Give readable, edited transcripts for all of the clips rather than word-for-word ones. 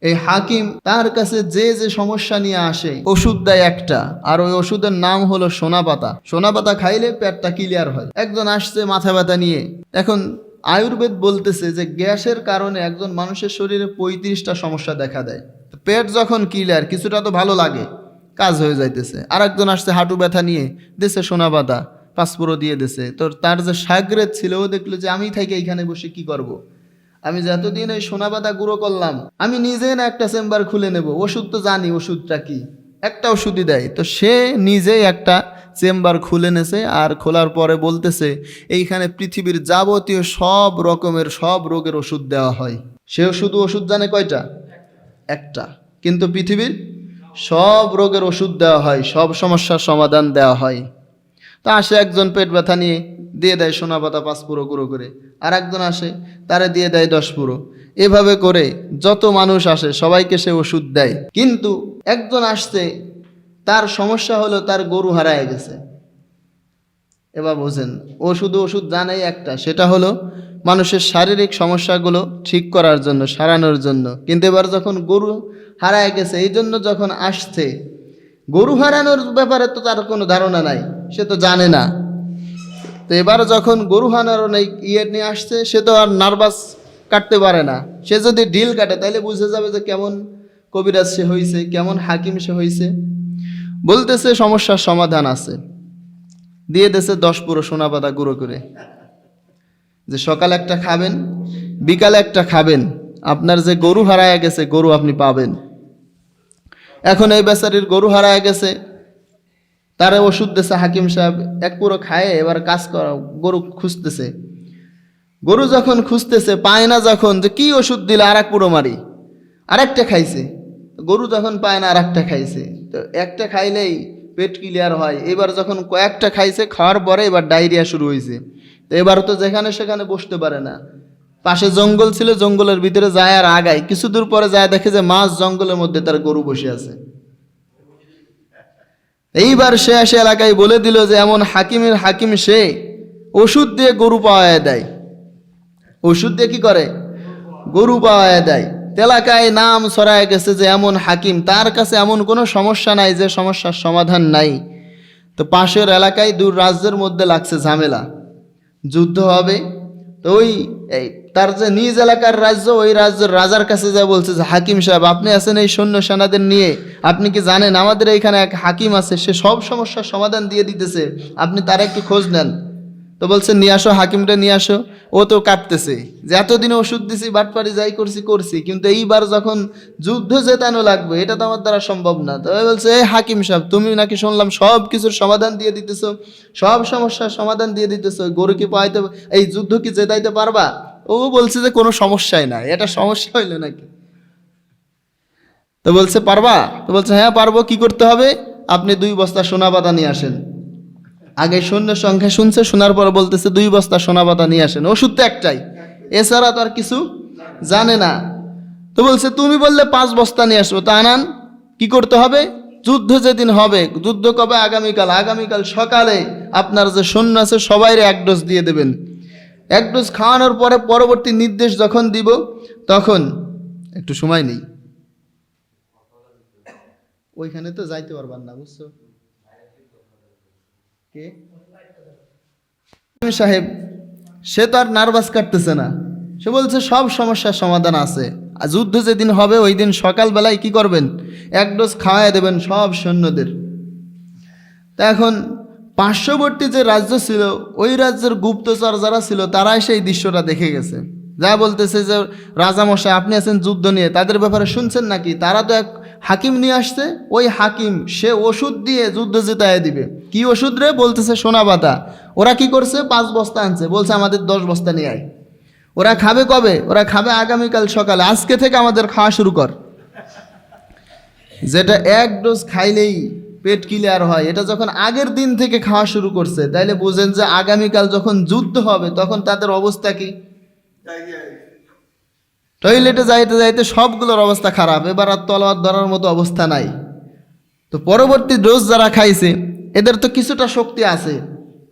এই হাকিম তার কাছে যে যে সমস্যা নিয়ে আসে ওষুধ দেয় একটা, আর ওই ওষুধের নাম হলো সোনা পাতা। সোনা পাতা খাইলে পেটটা ক্লিয়ার হয়। একজন আসছে মাথা ব্যথা নিয়ে। এখন আয়ুর্বেদ বলতেছে যে গ্যাসের কারণে একজন মানুষের শরীরে 35টা সমস্যা দেখা দেয়। পেট যখন ক্লিয়ার, কিছুটা তো ভালো লাগে, কাজ হয়ে যাইতেছে। আর একজন আসছে হাঁটু ব্যথা নিয়ে, দেশে সোনা পাতা পাঁচপুরো দিয়ে দেছে। তো তার যে সাগরেদ ছিল, ও দেখলো যে আমি থেকে এইখানে বসে কি করব। আমি যে এতদিন এই সোনা পাতা গুঁড়ো করলাম, আমি নিজে না একটা চেম্বার খুলে নেব। ওষুধ তো জানি ওষুধটা কি, একটা ওষুধই দেয়। তো সে নিজেই একটা চেম্বার খুলে নেছে, আর খোলার পরে বলতেছে এইখানে পৃথিবীর যাবতীয় সব রকমের সব রোগের ওষুধ দেওয়া হয়। সেও শুধু ওষুধ জানে কয়টা? একটা। কিন্তু পৃথিবীর সব রোগের ওষুধ দেওয়া হয়, সব সমস্যার সমাধান দেওয়া হয়। তা আসে একজন পেট ব্যথা নিয়ে, দিয়ে দেয় সোনা পাতা 5 পুরো গুঁড়ো করে। আর একজন আসে, তারে দিয়ে দেয় 10 পুরো। এভাবে করে যত মানুষ আসে সবাইকে সে ওষুধ দেয়। কিন্তু একজন আসছে, তার সমস্যা হলো তার গরু হারায় গেছে। এবার বোঝেন, ও শুধু ওষুধ জানেই একটা, সেটা হলো মানুষের শারীরিক সমস্যাগুলো ঠিক করার জন্য, সারানোর জন্য। কিন্তু এবার যখন গরু হারায় গেছে, এই জন্য যখন আসছে, গরু হারানোর ব্যাপারে তো তার কোনো ধারণা নাই, সে তো জানে না। তো এবার যখন গরু হারানোর ইয়ে নিয়ে আসছে, সে তো আর নার্ভাস কাটতে পারে না। সে যদি ডিল কাটে তাহলে বুঝে যাবে যে কেমন কবিরাজ সে হয়েছে, কেমন হাকিম সে হয়েছে। বলতেছে সমস্যার সমাধান আছে, দিয়ে দেশে 10 পুরো সোনা পাতা গুঁড়ো করে, যে সকালে একটা খাবেন, বিকালে একটা খাবেন, আপনার যে গরু হারায় গেছে গরু আপনি পাবেন। এখন এই বেচারির গরু হারায় গেছে, তারা ওষুধ দিয়েছে হাকিম সাহেব, এক পুরো খায়। এবার কাজ করা, গরু খুঁজতেছে। গরু যখন খুঁজতেছে পায় না, যখন যে কি ওষুধ দিলে আর এক পুরো মারি, আর একটা খাইছে। গরু যখন পায় না আর একটা খাইছে। তো একটা খাইলেই পেট ক্লিয়ার হয়। এবার যখন কয়েকটা খাইছে, খাওয়ার পরে এবার ডায়রিয়া শুরু হয়েছে। তো এবার তো যেখানে সেখানে বসতে পারে না। পাশে জঙ্গল ছিল, জঙ্গলের ভিতরে যায় আর আগায়। কিছু দূর পরে যায় দেখে যে মাছ জঙ্গলের মধ্যে তার গরু বসে আছে। এইবার সে এসে এলাকায় বলে দিল যে এমন হাকিমের হাকিম সে, ওষুধ দিয়ে গরু পাওয়ায় দেয়। ওষুধ দিয়ে কি করে? গরু পাওয়ায় দেয়। এলাকায় নাম ছড়ায় গেছে যে এমন হাকিম, তার কাছে এমন কোনো সমস্যা নাই যে সমস্যার সমাধান নাই। তো পাশের এলাকায় দূর রাজ্যের মধ্যে লাগছে ঝামেলা, যুদ্ধ হবে। তো ওই তার যে নিজ এলাকার রাজ্য, ওই রাজ্যের রাজার কাছে যা বলছে যে হাকিম সাহেব আপনি আছেন এই সৈন্য সেনাদের নিয়ে, আপনি কি জানেন আমাদের এইখানে এক হাকিম আছে, সে সব সমস্যার সমাধান দিয়ে দিতেছে, আপনি তার একটু খোঁজ নেন। তো বলছে নিয়ে আসো, হাকিমটা নিয়ে আসো। ও তো কাঁপতেছে যে এতদিনে ওষুধ দিছি, বাটপাড়ি যাই করছি, কিন্তু এইবার যখন যুদ্ধ জেতানো লাগবে, এটা তো আমার দ্বারা সম্ভব না। তো বলছে এই হাকিম সাহেব, তুমি নাকি শুনলাম সব কিছুর সমাধান দিয়ে দিতেছো, সব সমস্যার সমাধান দিয়ে দিতেছো, গরু কি পাইতে, এই যুদ্ধ কি জেতাইতে পারবা? ও বলছে যে কোনো সমস্যাই নাই, এটা সমস্যা হইলো নাকি? তো বলছে পারবা? তো বলছে হ্যাঁ পারবো। কি করতে হবে? আপনি 2 বস্তা সোনা পাতা নিয়ে আসেন। আগে সৈন্যের সংখ্যা শুনছে, শোনার পর বলতেছে 2 বস্তা সোনা পাতা নিয়ে আসেন। ওষুধ তো একটাই, এছাড়া তো আর কিছু জানে না। তো বলছে তুমি বললে 5 বস্তা নিয়ে আসবো, তা আনান। কি করতে হবে? যুদ্ধ যেদিন হবে, যুদ্ধ কবে? আগামীকাল। আগামীকাল সকালে আপনার যে সৈন্য আছে সবাইরে 1 ডোজ দিয়ে দেবেন। 1 ডোজ খাওয়ানোর পরে পরবর্তী নির্দেশ যখন দিব, তখন একটু সময় নেই, ওইখানে তো যাইতে পারবার না, বুঝছো? কে সাহেব? সে তো আর নার্ভাস কাটতেছে না, সে বলছে সব সমস্যার সমাধান আছে। আর যুদ্ধ যেদিন হবে ওই দিন সকালবেলায় কি করবেন? 1 ডোজ খাওয়াই দেবেন সব সৈন্যদের। তা এখন পার্শ্ববর্তী যে রাজ্য ছিল, ওই রাজ্যের গুপ্তচর যারা ছিল, তারাই সেই দৃশ্যটা দেখে গেছে। যা বলতেছে যে রাজামশাই আপনি আছেন যুদ্ধ নিয়ে, তাদের ব্যাপারে শুনছেন নাকি? তারা তো এক হাকিম নিয়ে আসছে, ওই হাকিম সে ওষুধ দিয়ে যুদ্ধ জেতায় দিবে। কি ওষুধ রে? বলতেছে সোনা পাতা। ওরা কি করছে? 5 বস্তা আনছে, বলছে আমাদের 10 বস্তা নিয়ে আয়। ওরা খাবে কবে? ওরা খাবে আগামীকাল সকালে। আজকে থেকে আমাদের খাওয়া শুরু কর। যেটা 1 ডোজ খাইলেই পেট ক্লিয়ার হয়, এটা যখন আগের দিন থেকে খাওয়া শুরু করছে, তাইলে বুঝেন যে আগামীকাল যখন যুদ্ধ হবে তখন তাদের অবস্থা কি? টয়লেটে যাইতে যাইতে সবগুলোর অবস্থা খারাপ, এবার আর তলোয়ার ধরার মতো অবস্থা নাই। তো পরবর্তী ডোজ যারা খাইছে, এদের তো কিছুটা শক্তি আছে।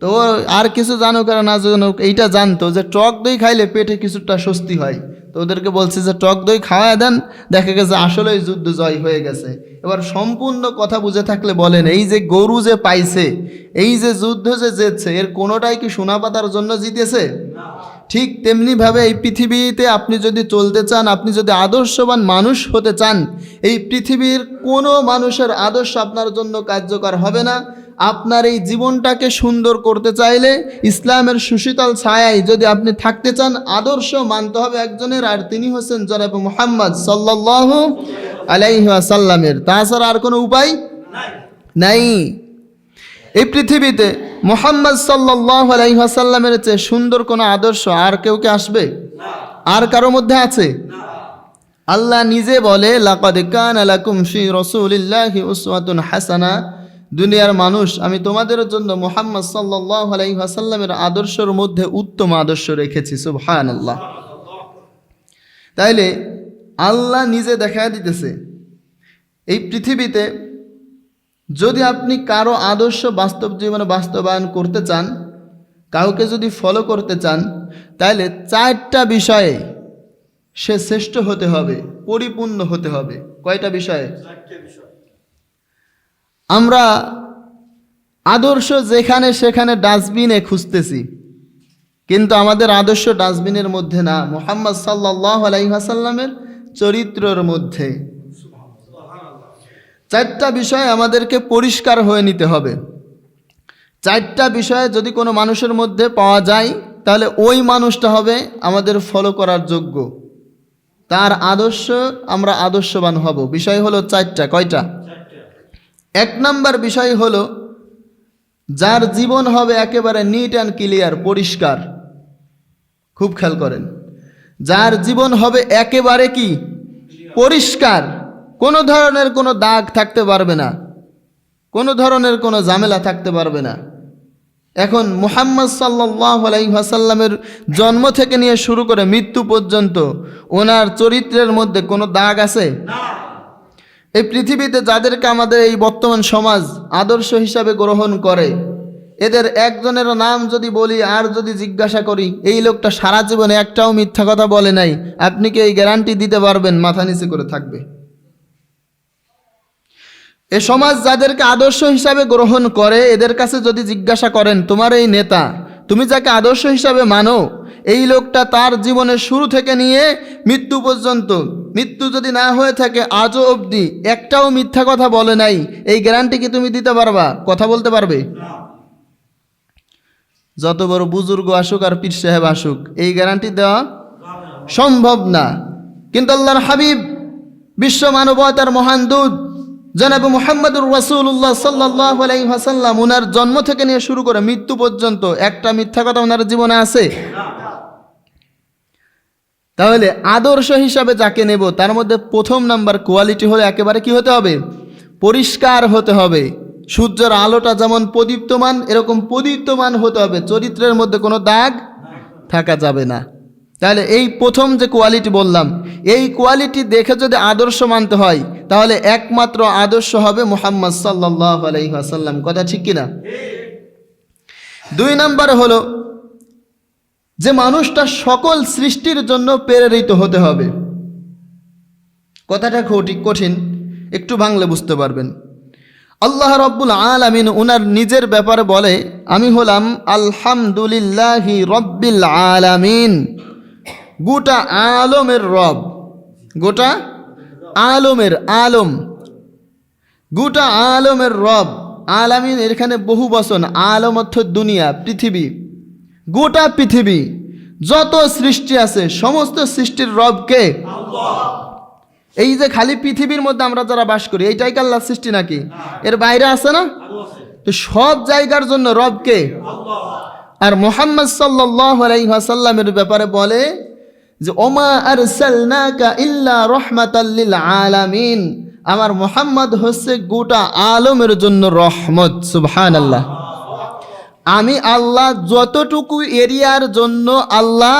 তো আর কিছু জানুক আর না জানুক, এইটা জানতো যে টক দই খাইলে পেটে কিছুটা স্বস্তি হয়। তো ওদেরকে বলছে যে টক দই খাওয়ায় দেন, দেখা গেছে আসলেই যুদ্ধ জয় হয়ে গেছে। এবার সম্পূর্ণ কথা বুঝে থাকলে বলেন, এই যে গরু যে পাইছে, এই যে যুদ্ধ যে জিতছে, এর কোনোটাই কি সোনা পাতার জন্য জিতেছে? ঠিক তেমনিভাবে এই পৃথিবীতে আপনি যদি চলতে চান, আপনি যদি আদর্শবান মানুষ হতে চান, এই পৃথিবীর কোনো মানুষের আদর্শ আপনার জন্য কার্যকর হবে না। আপনার এই জীবনটাকে সুন্দর করতে চাইলে, ইসলামের সুশীতল ছায়ায় যদি আপনি থাকতে চান, আদর্শ মানতে হবে একজনের, আর তিনি হচ্ছেন জনাব মুহাম্মদ সাল্লাল্লাহু আলাইহি ওয়াসাল্লামের। তাছাড়া আর কোনো উপায় নাই। এই পৃথিবীতে মুহাম্মদ সাল্লাল্লাহু আলাইহি ওয়াসাল্লামের চেয়ে সুন্দর কোনো আদর্শ আর কেউ কি আসবে? আর কারো মধ্যে আছে? আল্লাহ নিজে বলে, লাকাদ কানা লাকুম ফি রাসূলিল্লাহি উসওয়াতুন হাসানা। দুনিয়ার মানুষ, আমি তোমাদের জন্য মুহাম্মদ সাল্লাল্লাহু আলাইহি ওয়াসাল্লামের আদর্শের মধ্যে উত্তম আদর্শ রেখেছি। সুবহানাল্লাহ। তাইলে আল্লাহ নিজে দেখা দিতেছে এই পৃথিবীতে যদি আপনি কারো আদর্শ বাস্তব জীবনে বাস্তবায়ন করতে চান, কাউকে যদি ফলো করতে চান, তাহলে 4টা বিষয়ে সে শ্রেষ্ঠ হতে হবে, পরিপূর্ণ হতে হবে। কয়টা বিষয়ে? আমরা আদর্শ যেখানে সেখানে ডাস্টবিনে খুঁজতেছি, কিন্তু আমাদের আদর্শ ডাস্টবিনের মধ্যে না, মুহাম্মদ সাল্লাল্লাহু আলাইহি ওয়াসাল্লামের চরিত্রের মধ্যে। 4টা বিষয় আমাদেরকে পরিষ্কার হয়ে নিতে হবে। 4টা বিষয়ে যদি কোনো মানুষের মধ্যে পাওয়া যায়, তাহলে ওই মানুষটা হবে আমাদের ফলো করার যোগ্য, তার আদর্শ আমরা আদর্শবান হব। বিষয় হলো 4টা। কয়টা? 1 নম্বর বিষয় হলো, যার জীবন হবে একেবারে নিট অ্যান্ড ক্লিয়ার, পরিষ্কার। খুব খেয়াল করেন, যার জীবন হবে একেবারে কি? পরিষ্কার। কোনো ধরনের কোনো দাগ থাকতে পারবে না, কোনো ধরনের কোনো ঝামেলা থাকতে পারবে না। এখন মুহাম্মদ সাল্লাল্লাহু আলাইহি ওয়াসাল্লামের জন্ম থেকে নিয়ে শুরু করে মৃত্যু পর্যন্ত ওনার চরিত্রের মধ্যে কোনো দাগ আছে? এই পৃথিবীতে যাদেরকে আমাদের এই বর্তমান সমাজ আদর্শ হিসাবে গ্রহণ করে, এদের একজনের নাম যদি বলি আর যদি জিজ্ঞাসা করি, এই লোকটা সারা জীবনে একটাও মিথ্যা কথা বলে নাই, আপনি কি এই গ্যারান্টি দিতে পারবেন মাথা নিচে করে থাকবে? এ সমাজ যাদেরকে আদর্শ হিসাবে গ্রহণ করে, এদের কাছে যদি জিজ্ঞাসা করেন, তোমার এই নেতা, তুমি যাকে আদর্শ হিসাবে মানো, এই লোকটা তার জীবনের শুরু থেকে নিয়ে মৃত্যু পর্যন্ত, মৃত্যু যদি না হয়ে থাকে আজও অবধি একটাও মিথ্যা কথা বলে নাই, এই গ্যারান্টি কি তুমি দিতে পারবা? কথা বলতে পারবে? যত বড় বুজুর্গ আসুক আর পীর সাহেব আসুক, এই গ্যারান্টি দেওয়া সম্ভব না। কিন্তু আল্লাহর হাবিব, বিশ্ব মানবতার মহান দূত জনাব মুহাম্মদুর রাসূলুল্লাহ সাল্লাল্লাহু আলাইহি ওয়াসাল্লাম, ওনার জন্ম থেকে নিয়ে শুরু করে মৃত্যু পর্যন্ত একটা মিথ্যা কথা ওনার জীবনে আছে? তাহলে আদর্শ হিসাবে যাকে নেব, তার মধ্যে 1 নাম্বার কোয়ালিটি হলো একেবারে কি হতে হবে? পরিষ্কার হতে হবে। সূর্যের আলোটা যেমন প্রদীপ্তমান, এরকম প্রদীপ্তমান হতে হবে, চরিত্রের মধ্যে কোনো দাগ থাকা যাবে না। তাহলে এই 1ম যে কোয়ালিটি বললাম, এই কোয়ালিটি দেখে যদি আদর্শ মানতে হয়, তাহলে একমাত্র আদর্শ হবে মুহাম্মদ সাল্লাল্লাহু আলাইহি ওয়াসাল্লাম। কথা ঠিক কিনা? 2 নম্বর হলো, যে মানুষটা সকল সৃষ্টির জন্য প্রেরিত হতে হবে। কথাটা কঠিন, একটু ভাঙলে বুঝতে পারবেন। আল্লাহ রাব্বুল আলামিন ওনার নিজের ব্যাপারে বলে, আমি হলাম আলহামদুলিল্লাহি রাব্বিল আলামিন, গোটা আলমের রব। গোটা আলমের, আলম গোটা আলমের রব। আলামিন এখানে বহু বচন, আলম অর্থ দুনিয়া, পৃথিবী, গোটা পৃথিবী যত সৃষ্টি আছে সমস্ত সৃষ্টির রব কে? আল্লাহ। এই যে খালি পৃথিবীর মধ্যে আমরা যারা বাস করি, এইটাই কি আল্লাহর সৃষ্টি নাকি? এর বাইরে আছে না? তো সব জায়গার জন্য রব কে? আল্লাহ। আর মুহাম্মদ সাল্লাল্লাহু আলাইহি ওয়াসাল্লামের ব্যাপারে বলে যে, ওমা আরসালনাকা ইল্লা রাহমাতাল লিল আলামিন, আমার মুহাম্মদ হচ্ছে গোটা আলমের জন্য রহমত। সুবহানাল্লাহ। আমি আল্লাহ যতটুকু এরিয়ার জন্য আল্লাহ,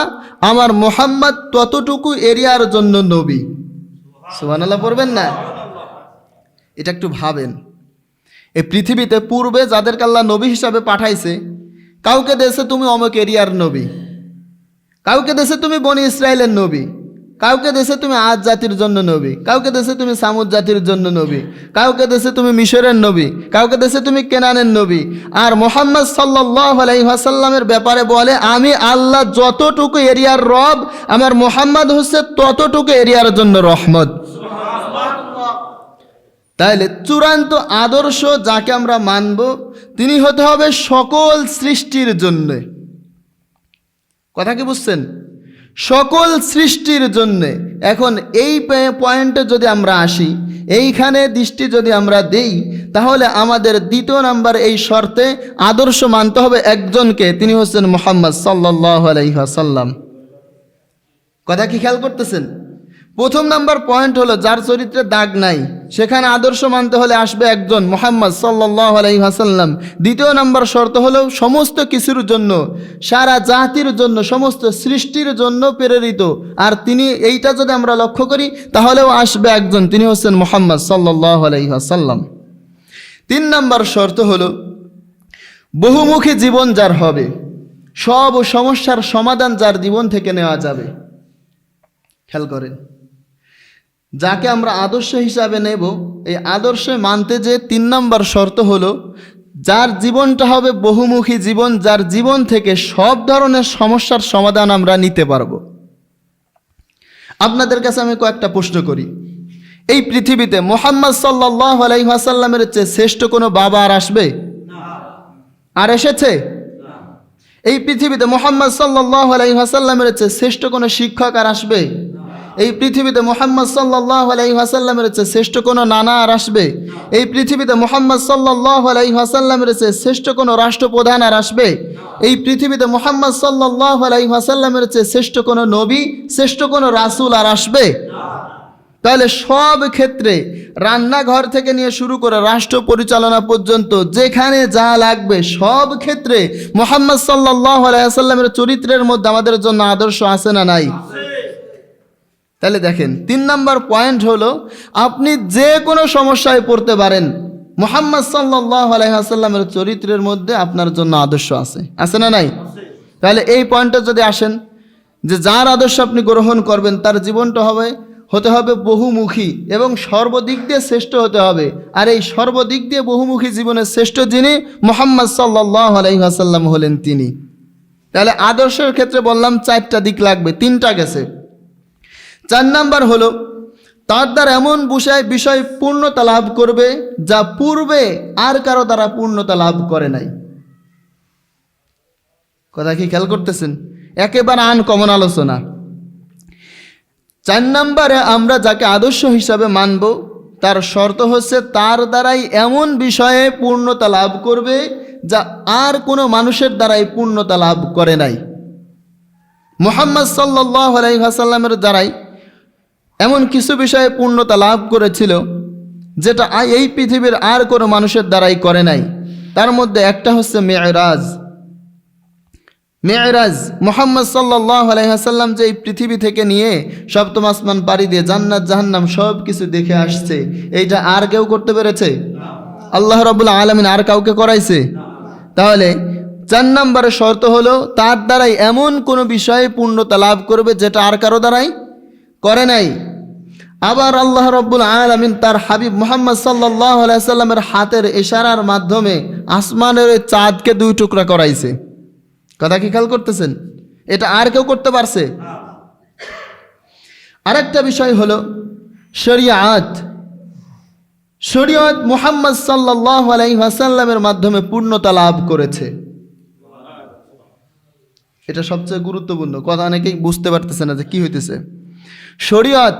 আমার মুহাম্মদ ততটুকু এরিয়ার জন্য নবী। সুবহানাল্লাহ পড়বেন না? এটা একটু ভাবেন। এই পৃথিবীতে পূর্বে যাদেরকে আল্লাহ নবী হিসাবে পাঠাইছে, কাউকে দেশে তুমি অমুক এরিয়ার নবী, কাউকে দেশে তুমি বনি ইসরায়েলের নবী, কাউকে দেশে তুমি আদ জাতির জন্য নবী, কাউকে দেশে তুমি সামুদ জাতির জন্য নবী, কাউকে দেশে তুমি মিশরের নবী, কাউকে দেশে তুমি কেনানের নবী। আর মুহাম্মদ সাল্লাল্লাহু আলাইহি ওয়াসাল্লামের ব্যাপারে বলে, আমি আল্লাহ যতটুকু এরিয়ার রব, আমার মুহাম্মদ হচ্ছে ততটুকু এরিয়ার জন্য রহমত। তাইলে চূড়ান্ত আদর্শ যাকে আমরা মানব তিনি হতে হবে সকল সৃষ্টির জন্য। কথা কি বুঝছেন? সকল সৃষ্টির জন্যে। এখন এই পয়েন্টে যদি আমরা আসি, এইখানে দৃষ্টি যদি আমরা দেই, তাহলে আমাদের দ্বিতীয় নাম্বার এই শর্তে আদর্শ মানতে হবে একজনকে, তিনি হচ্ছেন মুহাম্মদ সাল্লাল্লাহু আলাইহি ওয়াসাল্লাম। কথা কি খেয়াল করতেছেন? প্রথম নাম্বার পয়েন্ট হলো যার চরিত্রে দাগ নাই, সেখানে আদর্শ মানতে হলে আসবে একজন, মুহাম্মদ সাল্লাল্লাহু আলাইহি ওয়াসাল্লাম। দ্বিতীয় নাম্বার শর্ত হলো সমস্ত কিছুর জন্য, সারা জাতির জন্য, সমস্ত সৃষ্টির জন্য প্রেরিত, আর তিনি এইটা যদি আমরা লক্ষ্য করি তাহলেও আসবে একজন, তিনি হচ্ছেন মুহাম্মদ সাল্লাল্লাহু আলাইহি ওয়াসাল্লাম। তিন নাম্বার শর্ত হলো বহুমুখী জীবন যার হবে, সব সমস্যার সমাধান যার জীবন থেকে নেওয়া যাবে। খেয়াল করেন, যাকে আমরা আদর্শ হিসাবে নেব, এই আদর্শে মানতে যে তিন নম্বর শর্ত হলো যার জীবনটা হবে বহুমুখী জীবন, যার জীবন থেকে সব ধরনের সমস্যার সমাধান আমরা নিতে পারবো। আপনাদের কাছে আমি কয়েকটা প্রশ্ন করি, এই পৃথিবীতে মুহাম্মদ সাল্লাল্লাহু আলাইহি ওয়াসাল্লামের চেয়ে শ্রেষ্ঠ কোনো বাবা আর আসবে? আর এসেছে? এই পৃথিবীতে মুহাম্মদ সাল্লাল্লাহু আলাইহি ওয়াসাল্লামের চেয়ে শ্রেষ্ঠ কোনো শিক্ষক আর আসবে? এই পৃথিবীতে মুহাম্মদ সাল্লাল্লাহু আলাইহি ওয়াসাল্লামের চেয়ে শ্রেষ্ঠ কোনো নানা আর আসবে? এই পৃথিবীতে মুহাম্মদ সাল্লাল্লাহু আলাইহি ওয়াসাল্লামের চেয়ে শ্রেষ্ঠ কোনো রাষ্ট্রপ্রধান আর আসবে? এই পৃথিবীতে মুহাম্মদ সাল্লাল্লাহু আলাইহি ওয়াসাল্লামের চেয়ে শ্রেষ্ঠ কোনো নবী, শ্রেষ্ঠ কোনো রাসূল আর আসবে? তাহলে সব ক্ষেত্রে, রান্নাঘর থেকে নিয়ে শুরু করে রাষ্ট্র পরিচালনা পর্যন্ত যেখানে যা লাগবে সব ক্ষেত্রে মুহাম্মদ সাল্লাল্লাহু আলাইহি ওয়াসাল্লামের চরিত্রের মধ্যে আমাদের জন্য আদর্শ আছে না নাই? তাহলে দেখেন, তিন নাম্বার পয়েন্ট হলো আপনি যে কোনো সমস্যায় পড়তে পারেন, মুহাম্মদ সাল্লাল্লাহু আলাইহি ওয়াসাল্লামের চরিত্রের মধ্যে আপনার জন্য আদর্শ আছে, আছে না নাই? তাহলে এই পয়েন্টে যদি আসেন যে যার আদর্শ আপনি গ্রহণ করবেন তার জীবনটা হতে হবে বহুমুখী এবং সর্বদিক দিয়ে শ্রেষ্ঠ হতে হবে। আর এই সর্বদিক দিয়ে বহুমুখী জীবনের শ্রেষ্ঠ যিনি, মুহাম্মদ সাল্লাল্লাহু আলাইহি ওয়াসাল্লাম হলেন তিনি। তাহলে আদর্শের ক্ষেত্রে বললাম চারটা দিক লাগবে, তিনটা গেছে। চার নাম্বার হলো তার দ্বারা এমন বিষয় পূর্ণতা লাভ করবে যা পূর্বে আর কারো দ্বারা পূর্ণতা লাভ করে নাই। কথা কি খেয়াল করতেছেন? একেবারে আনকমন আলোচনা। চার নাম্বারে আমরা যাকে আদর্শ হিসাবে মানব তার শর্ত হচ্ছে তার দ্বারাই এমন বিষয়ে পূর্ণতা লাভ করবে যা আর কোনো মানুষের দ্বারাই পূর্ণতা লাভ করে নাই। মুহাম্মদ সাল্লাল্লাহু আলাইহি ওয়াসাল্লামের দ্বারাই এমন কিছু বিষয়ে পূর্ণতা লাভ করেছিল যেটা এই পৃথিবীর আর কোনো মানুষের দ্বারাই করে নাই। তার মধ্যে একটা হচ্ছে মেরাজ। মুহাম্মদ সাল্লাল্লাহু আলাইহি ওয়াসাল্লাম যে এই পৃথিবী থেকে নিয়ে সপ্তম আসমান পাড়ি দিয়ে জান্নাত জাহান্নাম সব কিছু দেখে আসছে, এইটা আর কেউ করতে পেরেছে? আল্লাহ রাব্বুল আলামিন আর কাউকে করাইছে? তাহলে চার নম্বরের শর্ত হলো তার দ্বারাই এমন কোনো বিষয়ে পূর্ণতা লাভ করবে যেটা আর কারো দ্বারাই করে নাই। আবার আল্লাহ রাব্বুল আলামিন তার হাবিব মুহাম্মদ সাল্লাল্লাহু আলাইহি ওয়াসাল্লামের হাতের ইশারার মাধ্যমে আসমানের চাঁদকে দুই টুকরা করাইছে। কথা কি খেয়াল করতেছেন? এটা আর কেউ করতে পারছে? আরেকটা বিষয় হলো শরিয়াত। মুহাম্মদ সাল্লাল্লাহু আলাইহি ওয়াসাল্লামের মাধ্যমে পূর্ণতা লাভ করেছে। এটা সবচেয়ে গুরুত্বপূর্ণ কথা, অনেকেই বুঝতে পারতেছে না যে কি হইতেছে। শরিয়ত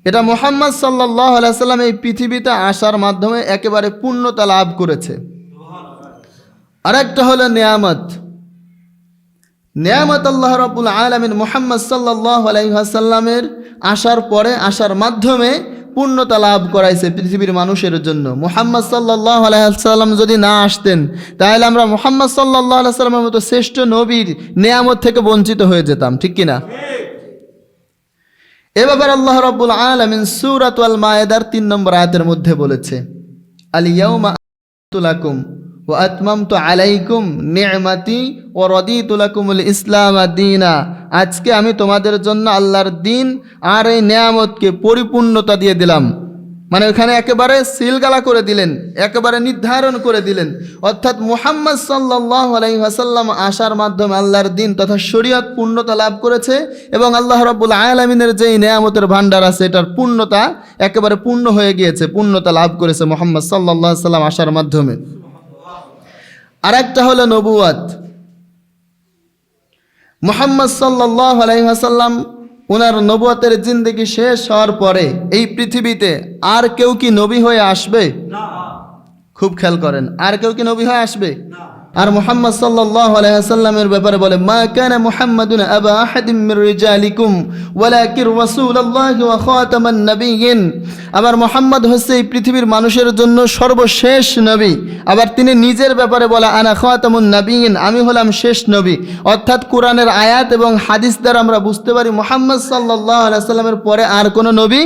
এটা মুহাম্মদ সাল্লাল্লাহু আলাইহি ওয়াসাল্লাম এই পৃথিবীতে আসার মাধ্যমে একেবারে পূর্ণতা লাভ করেছে। আরেকটা হলো নিয়ামত। আল্লাহ রাব্বুল আলামিন মুহাম্মদ সাল্লাল্লাহু আলাইহি ওয়াসাল্লামের আসার মাধ্যমে পূর্ণতা লাভ করাইছে পৃথিবীর মানুষের জন্য। মুহাম্মদ সাল্লাল্লাহু আলাইহি ওয়াসাল্লাম যদি না আসতেন তাহলে আমরা মুহাম্মদ সাল্লাল্লাহু আলাইহি ওয়াসাল্লামের মতো শ্রেষ্ঠ নবীর নিয়ামত থেকে বঞ্চিত হয়ে যেতাম, ঠিক কিনা? এবার আল্লাহ রাব্বুল আলামিন সূরাতুল মায়েদার 3 নম্বর আয়াতের মধ্যে বলেছে, আল ইয়াউমা আকমালতু লাকুম ওয়া আতমামতু আলাইকুম নি'মাতি ওয়া রাদিতু লাকুমুল ইসলাম দীনা। আজকে আমি তোমাদের জন্য আল্লাহর দিন আর এই নেয়ামতকে পরিপূর্ণতা দিয়ে দিলাম। মানে ওখানে একেবারে সিলগালা করে দিলেন, একেবারে নির্ধারণ করে দিলেন। অর্থাৎ মুহাম্মদ সাল্লাল্লাহু আলাইহি ওয়াসাল্লাম আসার মাধ্যমে আল্লাহর দিন তথা শরীয়ত পূর্ণতা লাভ করেছে এবং আল্লাহ রাব্বুল আলামিনের যেই নেয়ামতের ভান্ডার আছে এটার পূর্ণতা একেবারে পূর্ণ হয়ে গিয়েছে, পূর্ণতা লাভ করেছে মুহাম্মদ সাল্লাল্লাহু আলাইহি ওয়াসাল্লাম আসার মাধ্যমে। আরেকটা হলো নবুয়ত। মুহাম্মদ সাল্লাল্লাহু আলাইহি ওয়াসাল্লাম ওনার নবুয়তের জিন্দেগি শেষ হওয়ার পরে এই পৃথিবীতে আর কেউ কি নবী হয়ে আসবে? খুব খেয়াল করেন, আর কেউ কি নবী হয়ে আসবে? আর মুহাম্মদ সাল্লাল্লাহু আলাইহি ওয়াসাল্লামের ব্যাপারে বলে, মা কানা মুহাম্মাদুন আবা আহাদিম মির রিজালিকুম ওয়ালাকিন রাসূলুল্লাহি ওয়া খাতামান নাবিয়্যিন। আবার মুহাম্মদ হচ্ছে এই পৃথিবীর মানুষের জন্য সর্বশেষ নবী। আবার তিনি নিজের ব্যাপারে বলে, আনা খাতামুন নাবিয়্যিন, আমি হলাম শেষ নবী। অর্থাৎ কোরআনের আয়াত এবং হাদিস দ্বারা আমরা বুঝতে পারি মুহাম্মদ সাল্লাল্লাহু আলাইহি ওয়াসাল্লামের পরে আর কোনো নবী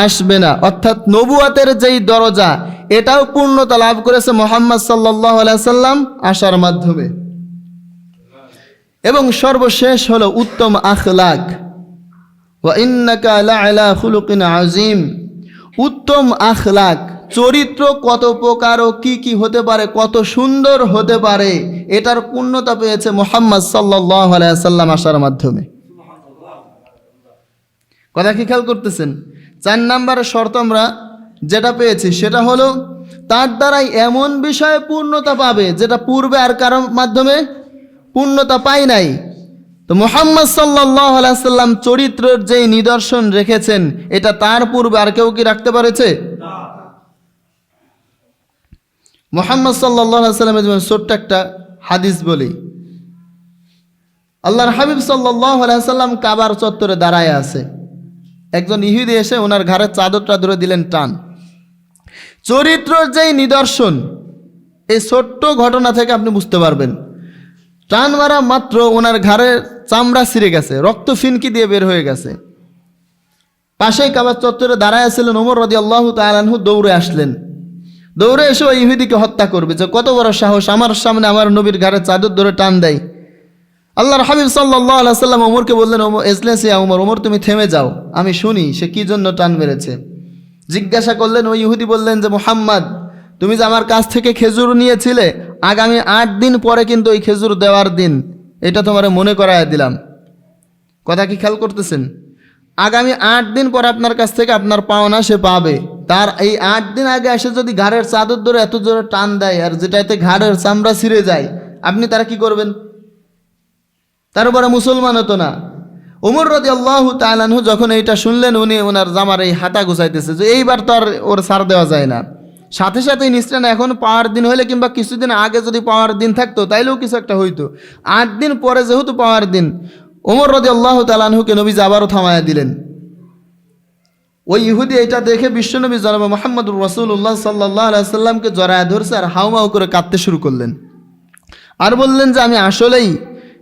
আসবে না। অর্থাৎ নবুয়তের যেই দরজা এটাও পূর্ণতা লাভ করেছে মুহাম্মদ সাল্লাল্লাহু আলাইহি ওয়াসাল্লাম আসার মাধ্যমে। এবং সর্বশেষ হলো উত্তম আখলাক। ওয়া ইন্নাকা লাআলা খুলুকিন আযীম। উত্তম আখলাক, চরিত্র কত প্রকার ও কি হতে পারে, কত সুন্দর হতে পারে, এটার পূর্ণতা পেয়েছে মুহাম্মদ সাল্লাল্লাহু আলাইহি ওয়াসাল্লাম আসার মাধ্যমে। কথা কি খেয়াল করতেছেন? 4 নম্বরের শর্ত আমরা যেটা পেয়েছি সেটা হলো তার দ্বারাই এমন বিষয়ে পূর্ণতা পাবে যেটা পূর্বে আর কারোর মাধ্যমে পূর্ণতা পায় নাই। তো মুহাম্মদ সাল্লাল্লাহু আলাইহি ওয়াসাল্লাম চরিত্রের যেই নিদর্শন রেখেছেন এটা তার পূর্বে আর কেউ কি রাখতে পেরেছে? মুহাম্মদ সাল্লাল্লাহু আলাইহি ওয়াসাল্লামের যেমন ছোট্ট একটা হাদিস বলি, আল্লাহর হাবিব সাল্লাল্লাহু আলাইহি ওয়াসাল্লাম কাবার চত্বরে দাঁড়ায় আছে। একজন ইহুদি এসে ওনার ঘাড়ের চাদরটা ধরে দিলেন টান। চরিত্রের যেই নিদর্শন এই ছোট্ট ঘটনা থেকে আপনি বুঝতে পারবেন। টান মারা মাত্র ওনার ঘাড়ের চামড়া ছিঁড়ে গেছে, রক্ত ফিনকি দিয়ে বের হয়ে গেছে। পাশেই কাবার চত্বরে দাঁড়ায় ছিলেন ওমর রাদিয়াল্লাহু তাআলা আনহু, দৌড়ে আসলেন। দৌড়ে এসে ওই ইহুদিকে হত্যা করবে, যে কত বড় সাহস, আমার সামনে আমার নবীর ঘাড়ের চাদর ধরে টান দেয়। আল্লাহর হাবিব সাল্লাল্লাহু আলাইহি ওয়াসাল্লাম ওমরকে বললেন, এজলেসিয়া ওমর, ওমর তুমি থেমে যাও, আমি শুনি সে কি জন্য টান মেরেছে। জিজ্ঞাসা করলেন, ওই ইহুদি বললেন যে মুহাম্মদ, তুমি যে আমার কাছ থেকে খেজুর নিয়েছিলে, আগামী 8 দিন পরে কিন্তু ওই খেজুর দেওয়ার দিন, এটা তোমার মনে করায় দিলাম। কথা কি খেয়াল করতেছেন? আগামী 8 দিন পরে আপনার কাছ থেকে আপনার পাওনা সে পাবে। তার এই 8 দিন আগে এসে যদি ঘাড়ের চাদর ধরে এত জোরে টান দেয় আর যেটাতে ঘাড়ের চামড়া ছিঁড়ে যায়, আপনি তারা কি করবেন? তার উপরে মুসলমান হতো না। ওমর রাদিয়াল্লাহু তাআলা আনহু যখন এইটা শুনলেন, উনি ওনার জামার এই হাতা গুছাইতেছে যে এইবার তো আর ওর ছাড় দেওয়া যায় না। সাথে সাথেই নিশ্চয় এখন পাওয়ার দিন হলে কিংবা কিছুদিন আগে যদি পাওয়ার দিন থাকতো তাইলেও কিছু একটা হইতো। 8 দিন পরে যেহেতু পাওয়ার দিন, ওমর রাদিয়াল্লাহু তাআলা আনহুকে নবী আবারও থামায়া দিলেন। ওই ইহুদি এটা দেখে বিশ্বনবী জনাব মুহাম্মদুর রাসূলুল্লাহ সাল্লাল্লাহু আলাইহি ওয়াসাল্লামকে জড়ায় ধরছে আর হাউমাউ করে কাঁদতে শুরু করলেন। আর বললেন যে আমি আসলেই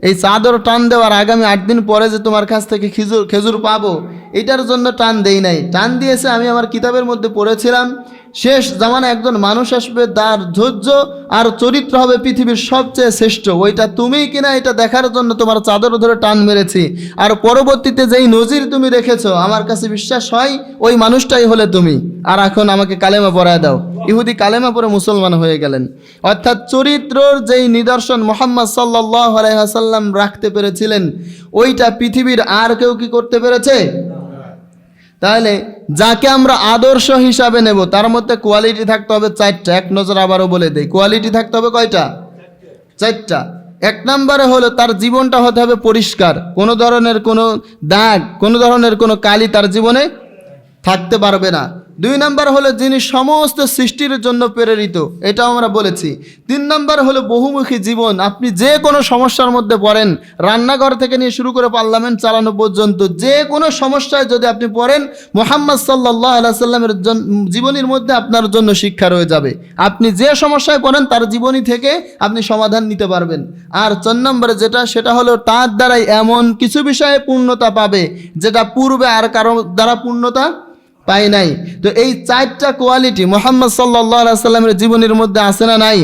এই চাদর টান দেওয়ার আগামী 8 দিন পরে যে তোমার কাছ থেকে খেজুর পাবো এটার জন্য টান দেই নাই। টান দিয়েছে আমি আমার কিতাবের মধ্যে পড়েছিলাম, শেষ জামানা একজন মানুষ আসবে, তার ধৈর্য আর চরিত্র হবে পৃথিবীর সবচেয়ে শ্রেষ্ঠ। ওইটা তুমিই কিনা এটা দেখার জন্য তোমার চাদর ধরে টান মেরেছি। আর পরবর্তীতে যেই নজির তুমি রেখেছো আমার কাছে বিশ্বাস হয় ওই মানুষটাই হলে তুমি। আর এখন আমাকে কালেমা পড়ায় দাও। ইহুদি কালেমা পড়ে মুসলমান হয়ে গেলেন। অর্থাৎ চরিত্রর যেই নিদর্শন মুহাম্মদ সাল্লাল্লাহু আলাইহি ওয়াসাল্লাম রাখতে পেরেছিলেন ওইটা পৃথিবীর আর কেউ কি করতে পেরেছে? তাহলে যাকে আমরা আদর্শ হিসাবে নেব তার মধ্যে কোয়ালিটি থাকতে হবে 4টা। এক নজর আবারও বলে দেই, কোয়ালিটি থাকতে হবে কয়টা? 4টা। 1 নম্বরে হলো তার জীবনটা হতে হবে পরিষ্কার, কোনো ধরনের কোনো দাগ, কোনো ধরনের কোনো কালি তার জীবনে থাকতে পারবে না। 2 নম্বর হলো যিনি সমস্ত সৃষ্টির জন্য প্রেরিত, এটাও আমরা বলেছি। 3 নম্বর হলো বহুমুখী জীবন। আপনি যে কোনো সমস্যার মধ্যে পড়েন, রান্নাঘর থেকে নিয়ে শুরু করে পার্লামেন্ট চালানো পর্যন্ত যে কোনো সমস্যায় যদি আপনি পড়েন, মুহাম্মদ সাল্লাল্লাহু আলাইহি ওয়াসাল্লামের জীবনীর মধ্যে আপনার জন্য শিক্ষা রয়ে যাবে। আপনি যে সমস্যায় পড়েন তার জীবনী থেকে আপনি সমাধান নিতে পারবেন। আর 4 নম্বরে সেটা হলো তার দ্বারাই এমন কিছু বিষয়ে পূর্ণতা পাবে যেটা পূর্বে আর কারো দ্বারা পূর্ণতা পাই নাই। তো এই 4টা কোয়ালিটি মুহাম্মদ সাল্লাল্লাহু আলাইহি ওয়াসাল্লামের জীবনের মধ্যে আছে না নাই?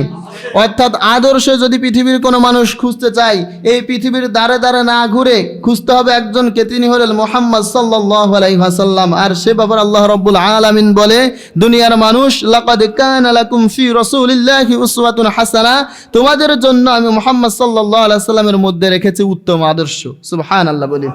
অর্থাৎ আদর্শ যদি পৃথিবীর কোনো মানুষ খুঁজতে চায়, এই পৃথিবীর দ্বারে দ্বারে না ঘুরে খুঁজতে হবে একজনকে, তিনি হলেন মুহাম্মদ সাল্লাল্লাহু আলাইহি ওয়াসাল্লাম। আর সে ব্যাপারে আল্লাহ রাব্বুল আলামিন বলে, দুনিয়ার মানুষ, লাকাদ কানা লাকুম ফি রাসূলিল্লাহি উসওয়াতুন হাসানা, তোমাদের জন্য আমি মুহাম্মদ সাল্লাল্লাহু আলাইহি ওয়াসাল্লামের মধ্যে রেখেছি উত্তম আদর্শ। সুবহানাল্লাহ বলি।